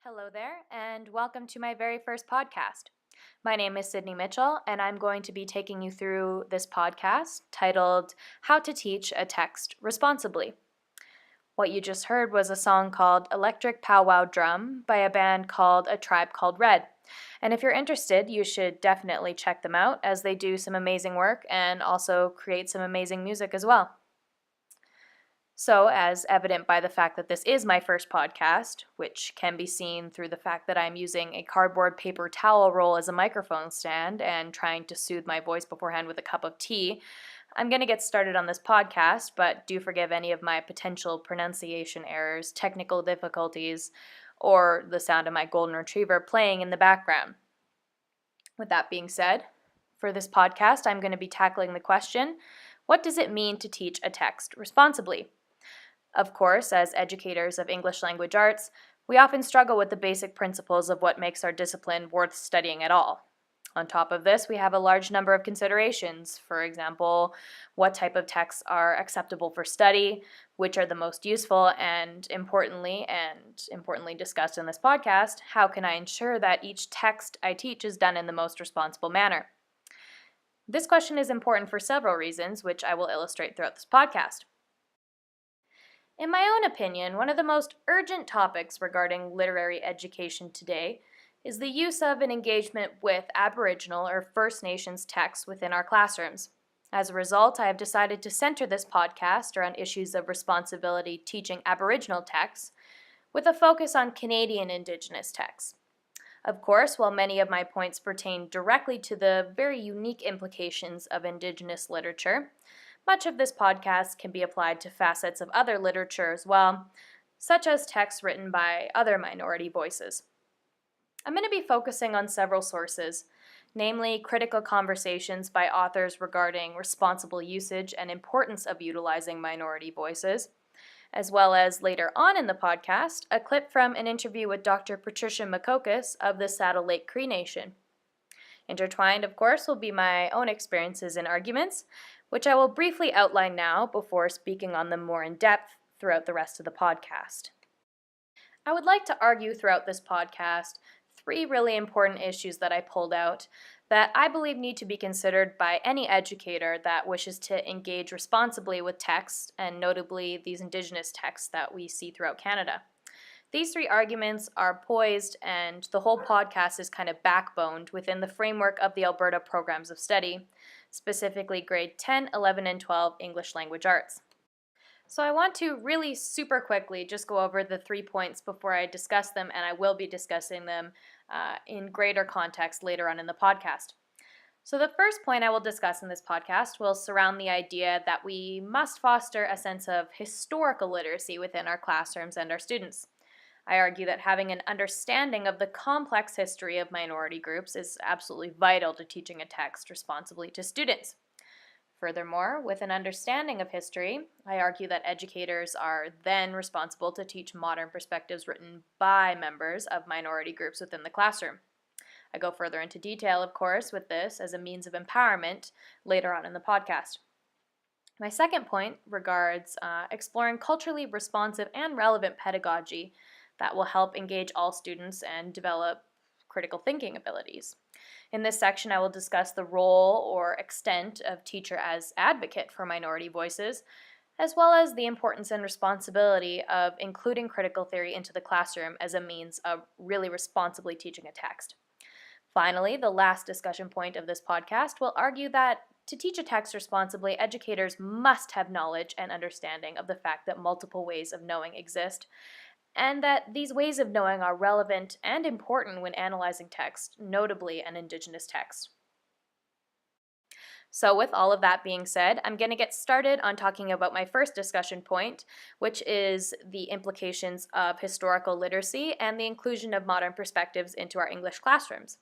Hello there, and welcome to my very first podcast. My name is Sydney Mitchell, and I'm going to be taking you through this podcast titled How to Teach a Text Responsibly. What you just heard was a song called Electric Powwow Drum by a band called A Tribe Called Red. And if you're interested, you should definitely check them out as they do some amazing work and also create some amazing music as well. So, as evident by the fact that this is my first podcast, which can be seen through the fact that I'm using a cardboard paper towel roll as a microphone stand and trying to soothe my voice beforehand with a cup of tea, I'm going to get started on this podcast, but do forgive any of my potential pronunciation errors, technical difficulties, or the sound of my golden retriever playing in the background. With that being said, for this podcast, I'm going to be tackling the question, what does it mean to teach a text responsibly? Of course, as educators of English language arts, we often struggle with the basic principles of what makes our discipline worth studying at all. On top of this, we have a large number of considerations. For example, what type of texts are acceptable for study, which are the most useful, and importantly discussed in this podcast, how can I ensure that each text I teach is done in the most responsible manner? This question is important for several reasons, which I will illustrate throughout this podcast. In my own opinion, one of the most urgent topics regarding literary education today is the use of and engagement with Aboriginal or First Nations texts within our classrooms. As a result, I have decided to center this podcast around issues of responsibility teaching Aboriginal texts, with a focus on Canadian Indigenous texts. Of course, while many of my points pertain directly to the very unique implications of Indigenous literature, much of this podcast can be applied to facets of other literature as well, such as texts written by other minority voices. I'm going to be focusing on several sources, namely critical conversations by authors regarding responsible usage and importance of utilizing minority voices, as well as later on in the podcast, a clip from an interview with Dr. Patricia Makokis of the Saddle Lake Cree Nation. Intertwined, of course, will be my own experiences and arguments, which I will briefly outline now before speaking on them more in depth throughout the rest of the podcast. I would like to argue throughout this podcast three really important issues that I pulled out that I believe need to be considered by any educator that wishes to engage responsibly with texts, and notably these Indigenous texts that we see throughout Canada. These three arguments are poised, and the whole podcast is kind of backboned within the framework of the Alberta Programs of Study, specifically grade 10, 11, and 12 English Language Arts. So I want to really super quickly just go over the 3 points before I discuss them, and I will be discussing them in greater context later on in the podcast. So the first point I will discuss in this podcast will surround the idea that we must foster a sense of historical literacy within our classrooms and our students. I argue that having an understanding of the complex history of minority groups is absolutely vital to teaching a text responsibly to students. Furthermore, with an understanding of history, I argue that educators are then responsible to teach modern perspectives written by members of minority groups within the classroom. I go further into detail, of course, with this as a means of empowerment later on in the podcast. My second point regards exploring culturally responsive and relevant pedagogy that will help engage all students and develop critical thinking abilities. In this section, I will discuss the role or extent of teacher as advocate for minority voices, as well as the importance and responsibility of including critical theory into the classroom as a means of really responsibly teaching a text. Finally, the last discussion point of this podcast will argue that to teach a text responsibly, educators must have knowledge and understanding of the fact that multiple ways of knowing exist, and that these ways of knowing are relevant and important when analyzing text, notably an Indigenous text. So with all of that being said, I'm going to get started on talking about my first discussion point, which is the implications of historical literacy and the inclusion of modern perspectives into our English classrooms.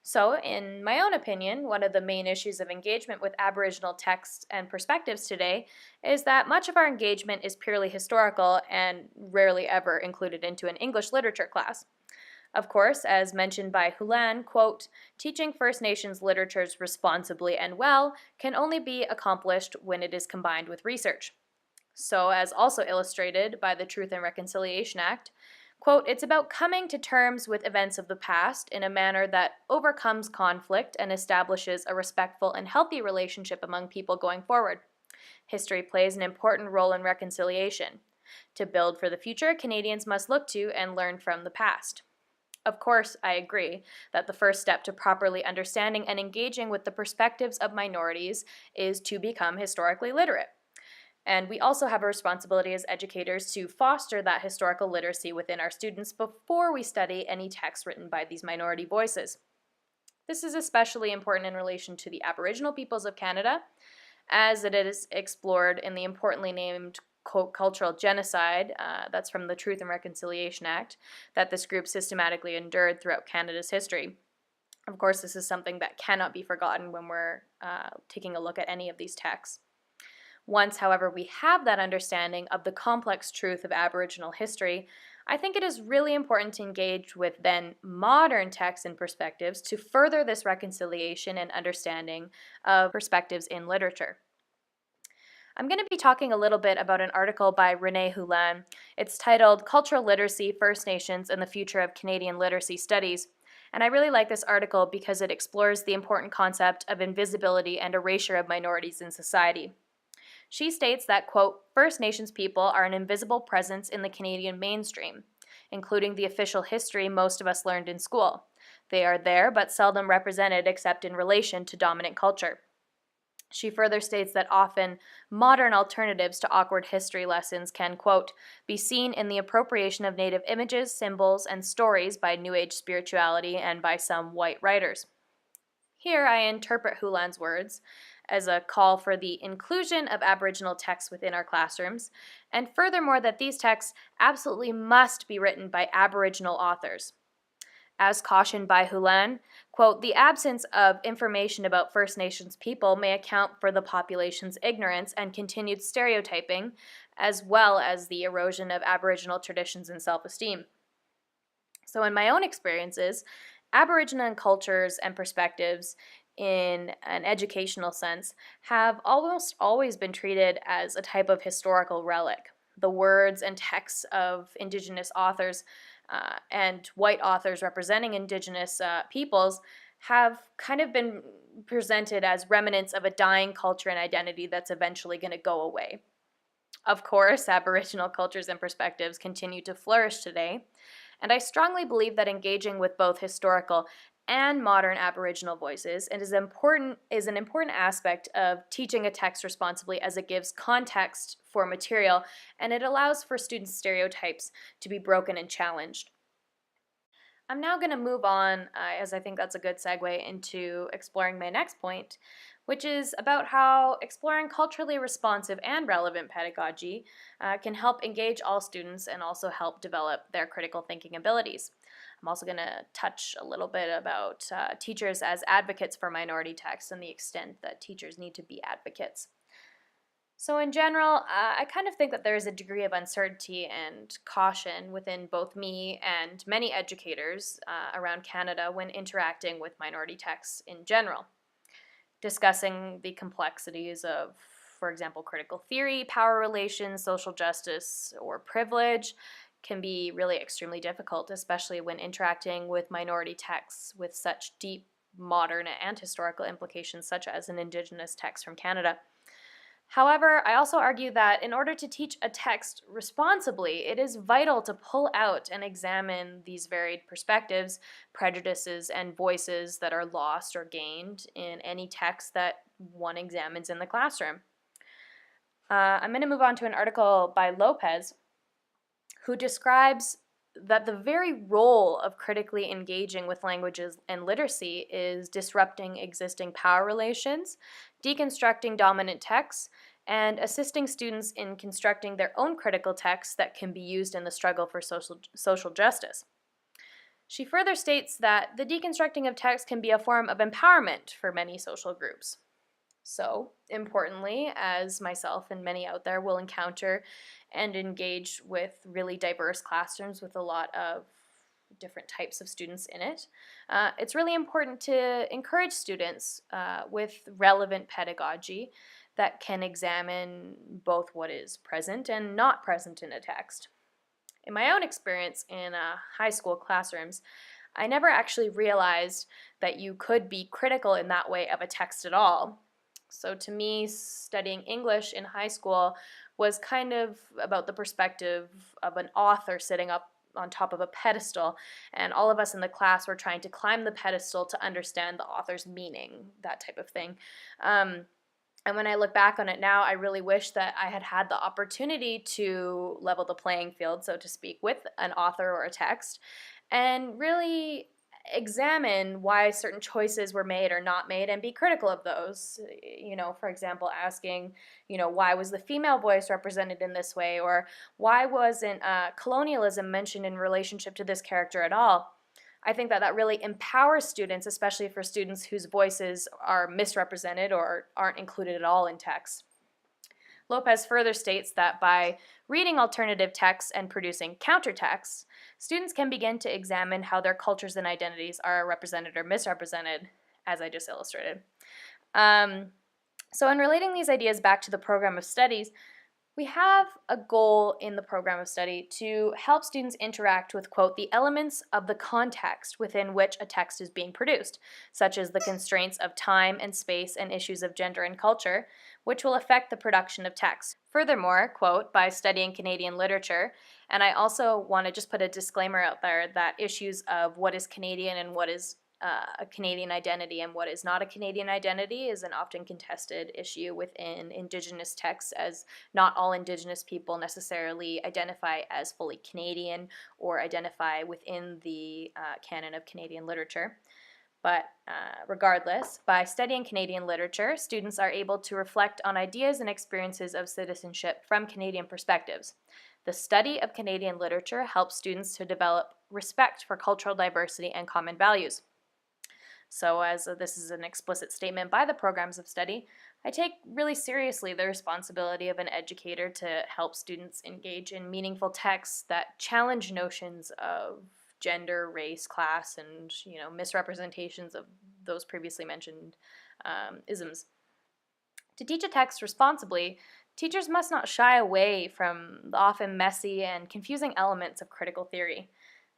So, in my own opinion, one of the main issues of engagement with Aboriginal texts and perspectives today is that much of our engagement is purely historical and rarely ever included into an English literature class. Of course, as mentioned by Hulan, quote, teaching First Nations literatures responsibly and well can only be accomplished when it is combined with research. So, as also illustrated by the Truth and Reconciliation Act, Quote, "It's about coming to terms with events of the past in a manner that overcomes conflict and establishes a respectful and healthy relationship among people going forward. History plays an important role in reconciliation. To build for the future, Canadians must look to and learn from the past." Of course, I agree that the first step to properly understanding and engaging with the perspectives of minorities is to become historically literate. And we also have a responsibility as educators to foster that historical literacy within our students before we study any text written by these minority voices. This is especially important in relation to the Aboriginal peoples of Canada, as it is explored in the importantly named quote, cultural genocide, that's from the Truth and Reconciliation Act, that this group systematically endured throughout Canada's history. Of course, this is something that cannot be forgotten when we're taking a look at any of these texts. Once, however, we have that understanding of the complex truth of Aboriginal history, I think it is really important to engage with then modern texts and perspectives to further this reconciliation and understanding of perspectives in literature. I'm going to be talking a little bit about an article by Renee Hulan. It's titled "Cultural Literacy, First Nations, and the Future of Canadian Literacy Studies." And I really like this article because it explores the important concept of invisibility and erasure of minorities in society. She states that, quote, "First Nations people are an invisible presence in the Canadian mainstream, including the official history most of us learned in school. They are there, but seldom represented except in relation to dominant culture." She further states that often modern alternatives to awkward history lessons can, quote, "be seen in the appropriation of Native images, symbols, and stories by New Age spirituality and by some white writers." Here I interpret Hulan's words as a call for the inclusion of Aboriginal texts within our classrooms, and furthermore that these texts absolutely must be written by Aboriginal authors. As cautioned by Hulan, quote, "The absence of information about First Nations people may account for the population's ignorance and continued stereotyping, as well as the erosion of Aboriginal traditions and self-esteem." So in my own experiences, Aboriginal cultures and perspectives in an educational sense have almost always been treated as a type of historical relic. The words and texts of Indigenous authors and white authors representing Indigenous peoples have kind of been presented as remnants of a dying culture and identity that's eventually going to go away. Of course, Aboriginal cultures and perspectives continue to flourish today, and I strongly believe that engaging with both historical and modern Aboriginal voices is an important aspect of teaching a text responsibly, as it gives context for material and it allows for students' stereotypes to be broken and challenged. I'm now going to move on, as I think that's a good segue into exploring my next point, which is about how exploring culturally responsive and relevant pedagogy can help engage all students and also help develop their critical thinking abilities. I'm also going to touch a little bit about teachers as advocates for minority texts and the extent that teachers need to be advocates. So in general, I kind of think that there is a degree of uncertainty and caution within both me and many educators around Canada when interacting with minority texts in general. Discussing the complexities of, for example, critical theory, power relations, social justice, or privilege can be really extremely difficult, especially when interacting with minority texts with such deep modern and historical implications, such as an Indigenous text from Canada. However, I also argue that in order to teach a text responsibly, it is vital to pull out and examine these varied perspectives, prejudices, and voices that are lost or gained in any text that one examines in the classroom. I'm going to move on to an article by Lopez, who describes that the very role of critically engaging with languages and literacy is disrupting existing power relations, deconstructing dominant texts, and assisting students in constructing their own critical texts that can be used in the struggle for social justice. She further states that the deconstructing of text can be a form of empowerment for many social groups. So, importantly, as myself and many out there will encounter and engage with really diverse classrooms with a lot of different types of students in it, it's really important to encourage students with relevant pedagogy that can examine both what is present and not present in a text. in my own experience in high school classrooms, I never actually realized that you could be critical in that way of a text at all. So to me, studying English in high school was kind of about the perspective of an author sitting up on top of a pedestal, and all of us in the class were trying to climb the pedestal to understand the author's meaning, that type of thing. And when I look back on it now, I really wish that I had had the opportunity to level the playing field, so to speak, with an author or a text, and really examine why certain choices were made or not made and be critical of those. For example, asking, why was the female voice represented in this way? Or why wasn't colonialism mentioned in relationship to this character at all? I think that really empowers students, especially for students whose voices are misrepresented or aren't included at all in text. Lopez further states that by reading alternative texts and producing counter texts, students can begin to examine how their cultures and identities are represented or misrepresented, as I just illustrated. So in relating these ideas back to the program of studies, we have a goal in the program of study to help students interact with, quote, the elements of the context within which a text is being produced, such as the constraints of time and space and issues of gender and culture, which will affect the production of text. Furthermore, quote, by studying Canadian literature, and I also want to just put a disclaimer out there that issues of what is Canadian and what is a Canadian identity and what is not a Canadian identity is an often contested issue within Indigenous texts, as not all Indigenous people necessarily identify as fully Canadian or identify within the canon of Canadian literature. But regardless, by studying Canadian literature, students are able to reflect on ideas and experiences of citizenship from Canadian perspectives. The study of Canadian literature helps students to develop respect for cultural diversity and common values. So as this is an explicit statement by the programs of study, I take really seriously the responsibility of an educator to help students engage in meaningful texts that challenge notions of gender, race, class, and misrepresentations of those previously mentioned isms. To teach a text responsibly, teachers must not shy away from the often messy and confusing elements of critical theory.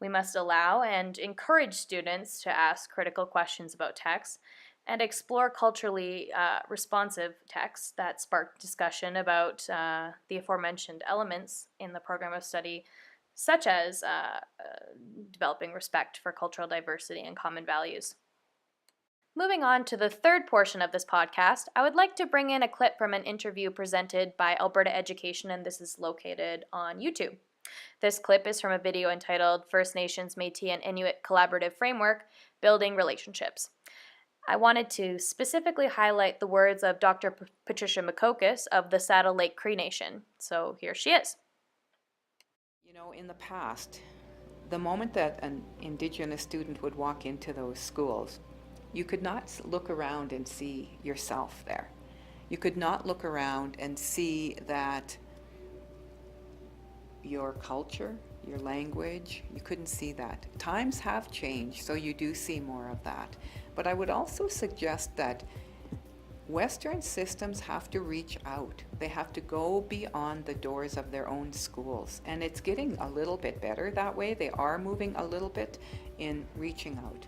We must allow and encourage students to ask critical questions about texts and explore culturally responsive texts that spark discussion about the aforementioned elements in the program of study, such as developing respect for cultural diversity and common values. Moving on to the third portion of this podcast, I would like to bring in a clip from an interview presented by Alberta Education, and this is located on YouTube. This clip is from a video entitled First Nations, Métis, and Inuit Collaborative Framework, Building Relationships. I wanted to specifically highlight the words of Dr. Patricia Makokis of the Saddle Lake Cree Nation. So here she is. In the past, the moment that an Indigenous student would walk into those schools, you could not look around and see yourself there. You could not look around and see that your culture, your language, you couldn't see that. Times have changed, so you do see more of that. But I would also suggest that Western systems have to reach out. They have to go beyond the doors of their own schools. And it's getting a little bit better that way. They are moving a little bit in reaching out.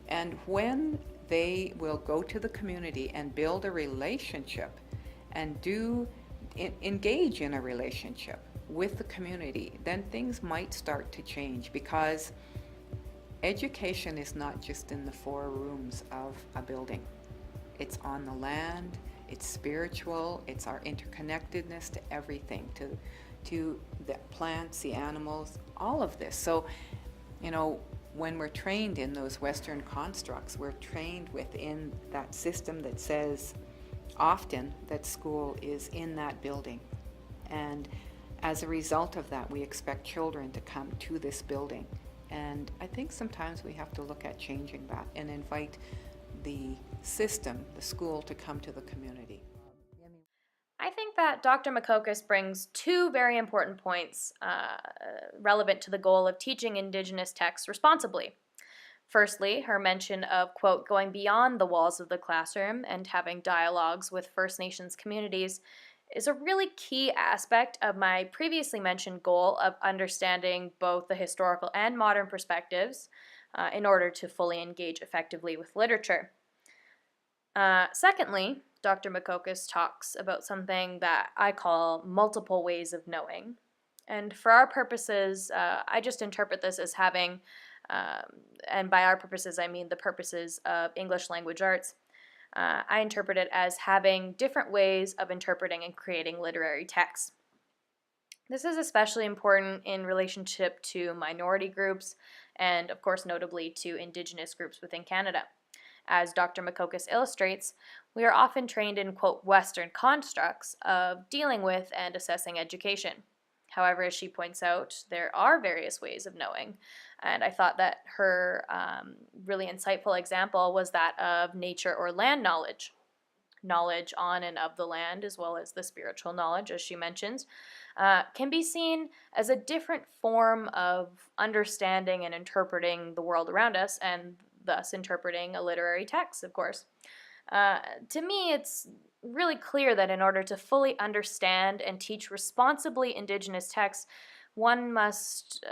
And when they will go to the community and build a relationship and engage in a relationship with the community, then things might start to change, because education is not just in the four rooms of a building. It's on the land, it's spiritual, it's our interconnectedness to everything, to the plants, the animals, all of this. So, when we're trained in those Western constructs, we're trained within that system that says often that school is in that building. And as a result of that, we expect children to come to this building. And I think sometimes we have to look at changing that and invite the system, the school, to come to the community. I think that Dr. Makokis brings two very important points relevant to the goal of teaching Indigenous texts responsibly. Firstly, her mention of, quote, going beyond the walls of the classroom and having dialogues with First Nations communities is a really key aspect of my previously mentioned goal of understanding both the historical and modern perspectives in order to fully engage effectively with literature. Secondly, Dr. Makokis talks about something that I call multiple ways of knowing. And for our purposes, I just interpret this as having, and by our purposes, I mean the purposes of English language arts. I interpret it as having different ways of interpreting and creating literary texts. This is especially important in relationship to minority groups and, of course, notably to Indigenous groups within Canada. As Dr. Makokis illustrates, we are often trained in, quote, Western constructs of dealing with and assessing education. However, as she points out, there are various ways of knowing, and I thought that her really insightful example was that of nature or land knowledge. Knowledge on and of the land, as well as the spiritual knowledge, as she mentions, can be seen as a different form of understanding and interpreting the world around us, and thus interpreting a literary text, of course. To me, it's really clear that in order to fully understand and teach responsibly Indigenous texts, one must,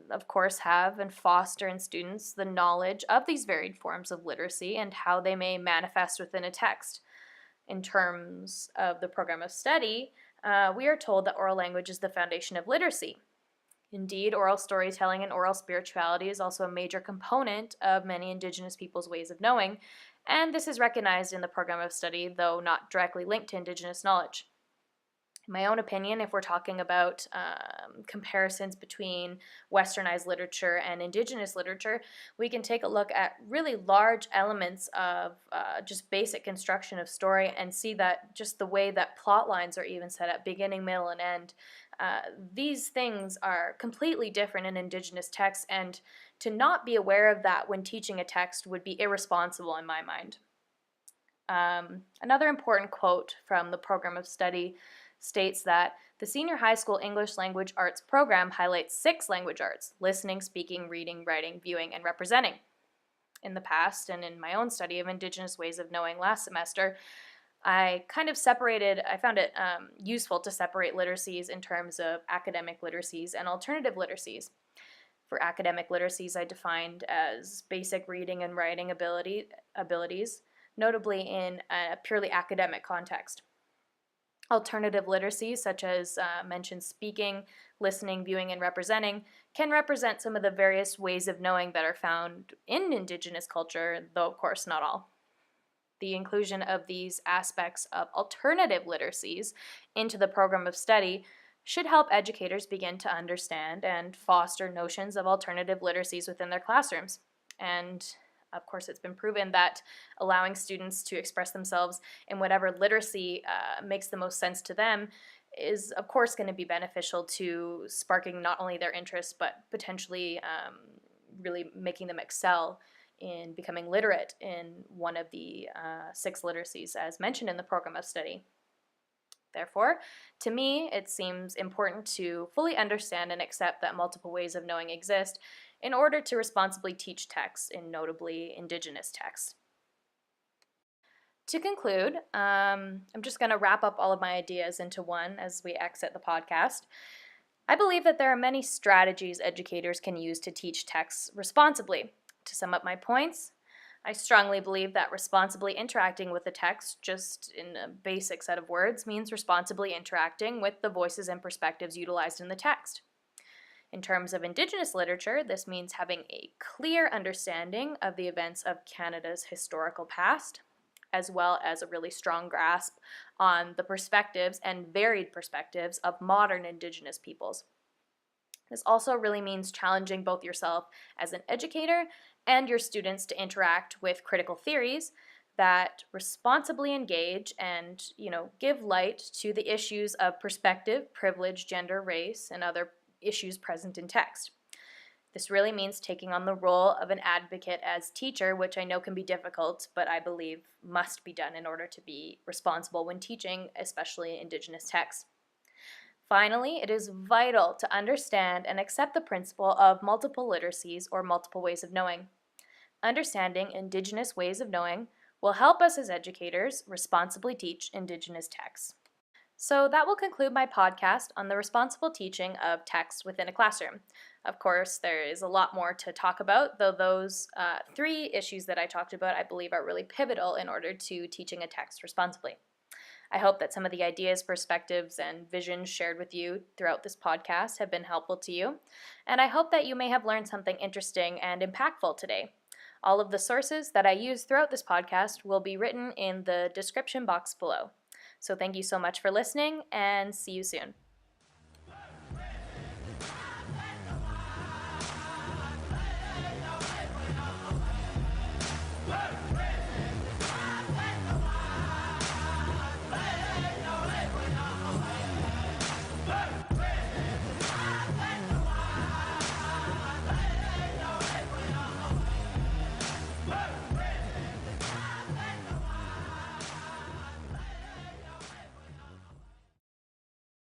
of course, have and foster in students the knowledge of these varied forms of literacy and how they may manifest within a text. In terms of the program of study, we are told that oral language is the foundation of literacy. Indeed, oral storytelling and oral spirituality is also a major component of many Indigenous peoples' ways of knowing, and this is recognized in the program of study, though not directly linked to Indigenous knowledge. In my own opinion, if we're talking about comparisons between Westernized literature and Indigenous literature, we can take a look at really large elements of just basic construction of story and see that just the way that plot lines are even set up, beginning, middle, and end, these things are completely different in Indigenous texts, and to not be aware of that when teaching a text would be irresponsible in my mind. Another important quote from the program of study states that the Senior High School English Language Arts program highlights 6 language arts: listening, speaking, reading, writing, viewing, and representing. In the past, and in my own study of Indigenous ways of knowing last semester, I found it useful to separate literacies in terms of academic literacies and alternative literacies. For academic literacies, I defined as basic reading and writing abilities, notably in a purely academic context. Alternative literacies, such as mentioned speaking, listening, viewing, and representing, can represent some of the various ways of knowing that are found in Indigenous culture, though of course not all. The inclusion of these aspects of alternative literacies into the program of study should help educators begin to understand and foster notions of alternative literacies within their classrooms. And of course, it's been proven that allowing students to express themselves in whatever literacy makes the most sense to them is, of course, going to be beneficial to sparking not only their interest, but potentially really making them excel in becoming literate in one of the 6 literacies as mentioned in the program of study. Therefore, to me, it seems important to fully understand and accept that multiple ways of knowing exist in order to responsibly teach texts, in notably Indigenous texts. To conclude, I'm just going to wrap up all of my ideas into one as we exit the podcast. I believe that there are many strategies educators can use to teach texts responsibly. To sum up my points, I strongly believe that responsibly interacting with the text, just in a basic set of words, means responsibly interacting with the voices and perspectives utilized in the text. In terms of Indigenous literature, this means having a clear understanding of the events of Canada's historical past, as well as a really strong grasp on the perspectives and varied perspectives of modern Indigenous peoples. This also really means challenging both yourself as an educator and your students to interact with critical theories that responsibly engage and, give light to the issues of perspective, privilege, gender, race, and other issues present in text. This really means taking on the role of an advocate as teacher, which I know can be difficult, but I believe must be done in order to be responsible when teaching, especially Indigenous texts. Finally, it is vital to understand and accept the principle of multiple literacies or multiple ways of knowing. Understanding Indigenous ways of knowing will help us as educators responsibly teach Indigenous texts. So that will conclude my podcast on the responsible teaching of text within a classroom. Of course, there is a lot more to talk about, though those three issues that I talked about I believe are really pivotal in order to teaching a text responsibly. I hope that some of the ideas, perspectives, and visions shared with you throughout this podcast have been helpful to you, and I hope that you may have learned something interesting and impactful today. All of the sources that I use throughout this podcast will be written in the description box below. So thank you so much for listening, and see you soon.